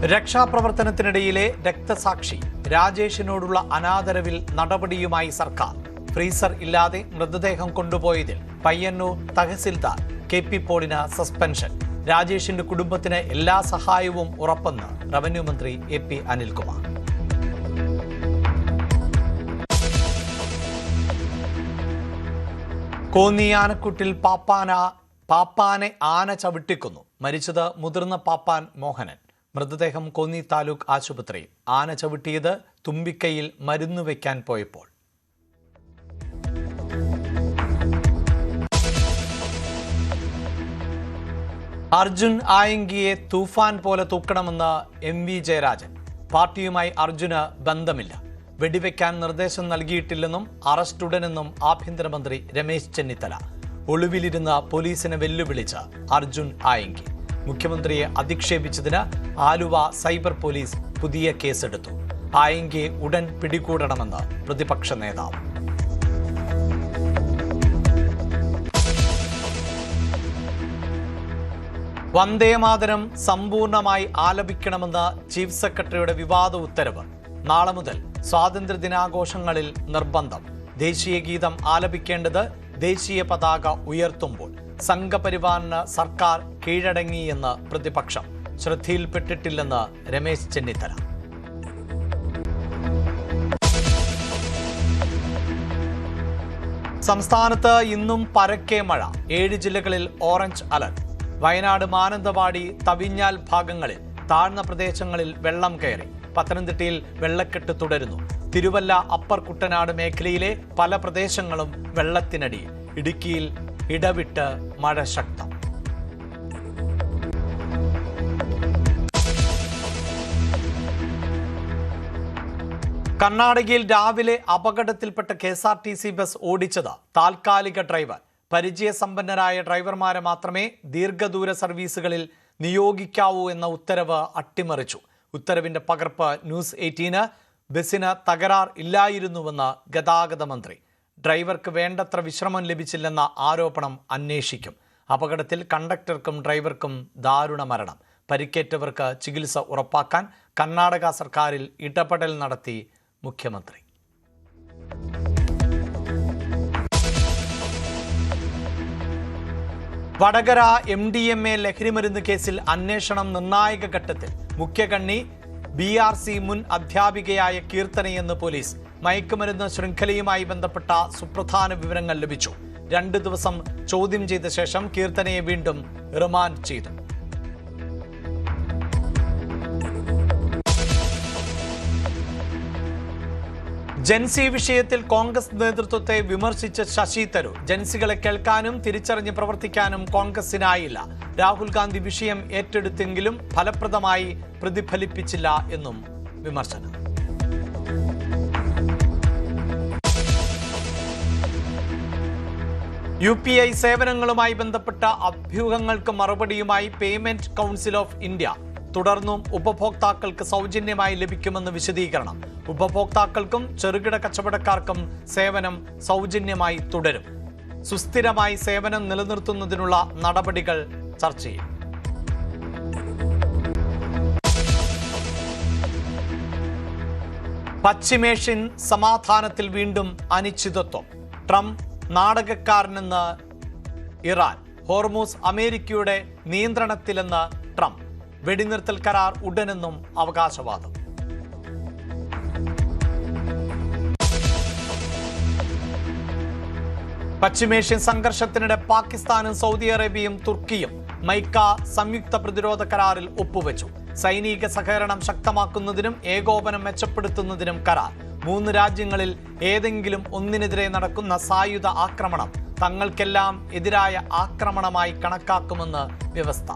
രക്ഷാപ്രവർത്തനത്തിനിടയിലെ രക്തസാക്ഷി രാജേഷിനോടുള്ള അനാദരവിൽ നടപടിയുമായി സർക്കാർ. ഫ്രീസർ ഇല്ലാതെ മൃതദേഹം കൊണ്ടുപോയതിൽ പയ്യന്നൂർ തഹസിൽദാർ KP പോളിന് സസ്പെൻഷൻ. രാജേഷിന്റെ കുടുംബത്തിന് എല്ലാ സഹായവും ഉറപ്പെന്ന് റവന്യൂ മന്ത്രി AP അനിൽകുമാർ. കോന്നി ആനക്കുട്ടിൽ പാപ്പാനെ ആന ചവിട്ടിക്കൊന്നു. മരിച്ചത് മുതിർന്ന പാപ്പാൻ മോഹനൻ. മൃതദേഹം കോന്നി താലൂക്ക് ആശുപത്രിയിൽ. ആന ചവിട്ടിയത് തുമ്പിക്കൈയിൽ മരുന്ന് വയ്ക്കാൻ പോയപ്പോൾ. അർജുൻ ആയങ്കിയെ തൂഫാൻ പോലെ തൂക്കണമെന്ന് MV ജയരാജൻ. പാർട്ടിയുമായി അർജുന് ബന്ധമില്ല. വെടിവെക്കാൻ നിർദ്ദേശം നൽകിയിട്ടില്ലെന്നും അറസ്റ്റ് ഉടനെന്നും ആഭ്യന്തരമന്ത്രി രമേശ് ചെന്നിത്തല. ഒളിവിലിരുന്ന പോലീസിനെ വെല്ലുവിളിച്ച അർജുൻ ആയങ്കി. മുഖ്യമന്ത്രിയെ അധിക്ഷേപിച്ചതിന് ആലുവ സൈബർ പോലീസ് പുതിയ കേസെടുത്തു. ആയങ്കിയെ ഉടൻ പിടികൂടണമെന്ന് പ്രതിപക്ഷ നേതാവ്. വന്ദേമാതരം സമ്പൂർണമായി ആലപിക്കണമെന്ന് ചീഫ് സെക്രട്ടറിയുടെ വിവാദ ഉത്തരവ്. നാളെ മുതൽ സ്വാതന്ത്ര്യദിനാഘോഷങ്ങളിൽ നിർബന്ധം. ദേശീയ ഗീതം ആലപിക്കേണ്ടത് ദേശീയ പതാക ഉയർത്തുമ്പോൾ. സംഘപരിവാറിന് സർക്കാർ കീഴടങ്ങിയെന്ന് പ്രതിപക്ഷം. ശ്രദ്ധയിൽപ്പെട്ടിട്ടില്ലെന്ന് രമേശ് ചെന്നിത്തല. സംസ്ഥാനത്ത് ഇന്നും പരക്കെ മഴ. 7 ജില്ലകളിൽ ഓറഞ്ച് അലർട്ട്. വയനാട്, മാനന്തവാടി, തവിഞ്ഞാൽ ഭാഗങ്ങളിൽ താഴ്ന്ന പ്രദേശങ്ങളിൽ വെള്ളം കയറി. പത്തനംതിട്ടയിൽ വെള്ളക്കെട്ട് തുടരുന്നു. തിരുവല്ല, അപ്പർ കുട്ടനാട് മേഖലയിലെ പല പ്രദേശങ്ങളും വെള്ളത്തിനടിയിൽ. ഇടുക്കിയിൽ ഇടവിട്ട് മഴ ശക്തം. കർണാടകയിൽ രാവിലെ അപകടത്തിൽപ്പെട്ട KSRTC ബസ് ഓടിച്ചത് താൽക്കാലിക ഡ്രൈവർ. പരിചയസമ്പന്നരായ ഡ്രൈവർമാരെ മാത്രമേ ദീർഘദൂര സർവീസുകളിൽ നിയോഗിക്കാവൂ എന്ന ഉത്തരവ് അട്ടിമറിച്ചു. ഉത്തരവിന്റെ പകർപ്പ് News 18. ബസിന് തകരാർ ഇല്ലായിരുന്നുവെന്ന് ഗതാഗത മന്ത്രി. ഡ്രൈവർക്ക് വേണ്ടത്ര വിശ്രമം ലഭിച്ചില്ലെന്ന ആരോപണം അന്വേഷിക്കും. അപകടത്തിൽ കണ്ടക്ടർക്കും ഡ്രൈവർക്കും ദാരുണ മരണം. പരിക്കേറ്റവർക്ക് ചികിത്സ ഉറപ്പാക്കാൻ കർണാടക സർക്കാരിൽ ഇടപെടൽ നടത്തി മുഖ്യമന്ത്രി. വടകര MDMA ലഹരിമരുന്ന് കേസിൽ അന്വേഷണം നിർണായക ഘട്ടത്തിൽ. മുഖ്യകണ്ണി BRC മുൻ അധ്യാപികയായ കീർത്തനയെന്ന് പോലീസ്. മയക്കുമരുന്ന് ശൃംഖലയുമായി ബന്ധപ്പെട്ട സുപ്രധാന വിവരങ്ങൾ ലഭിച്ചു. 2 ദിവസം ചോദ്യം ചെയ്ത ശേഷം കീർത്തനയെ വീണ്ടും റിമാൻഡ് ചെയ്തു. ജൻസി വിഷയത്തിൽ കോൺഗ്രസ് നേതൃത്വത്തെ വിമർശിച്ച ശശി തരൂർ. ജൻസികളെ കേൾക്കാനും തിരിച്ചറിഞ്ഞ് പ്രവർത്തിക്കാനും കോൺഗ്രസിനായില്ല. രാഹുൽ ഗാന്ധി വിഷയം ഏറ്റെടുത്തെങ്കിലും ഫലപ്രദമായി പ്രതിഫലിപ്പിച്ചില്ല എന്നും വിമർശനം. UPI സേവനങ്ങളുമായി ബന്ധപ്പെട്ട അഭ്യൂഹങ്ങൾക്ക് മറുപടിയുമായി പേയ്മെന്റ് കൗൺസിൽ ഓഫ് ഇന്ത്യ. തുടർന്നും ഉപഭോക്താക്കൾക്ക് സൗജന്യമായി ലഭിക്കുമെന്ന് വിശദീകരണം. ഉപഭോക്താക്കൾക്കും ചെറുകിട കച്ചവടക്കാർക്കും സേവനം സൗജന്യമായി തുടരും. സുസ്ഥിരമായി സേവനം നിലനിർത്തുന്നതിനുള്ള നടപടികൾ ചർച്ച ചെയ്യും. പശ്ചിമേഷ്യൻ സമാധാനത്തിൽ വീണ്ടും അനിശ്ചിതത്വം. Trump നാടകക്കാരനെന്ന് Iran. ഹോർമൂസ് അമേരിക്കയുടെ നിയന്ത്രണത്തിലെന്ന് ട്രംപ്. വെടിനിർത്തൽ കരാർ ഉടനെന്നും അവകാശവാദം. പശ്ചിമേഷ്യൻ സംഘർഷത്തിനിടെ പാകിസ്ഥാനും സൗദി അറേബ്യയും തുർക്കിയും മൈക്ക സംയുക്ത പ്രതിരോധ കരാറിൽ ഒപ്പുവെച്ചു. സൈനിക സഹകരണം ശക്തമാക്കുന്നതിനും ഏകോപനം മെച്ചപ്പെടുത്തുന്നതിനും കരാർ. 3 രാജ്യങ്ങളിൽ ഏതെങ്കിലും ഒന്നിനെതിരെ നടക്കുന്ന സായുധ ആക്രമണം തങ്ങൾക്കെല്ലാം എതിരായ ആക്രമണമായി കണക്കാക്കുമെന്ന് വ്യവസ്ഥ.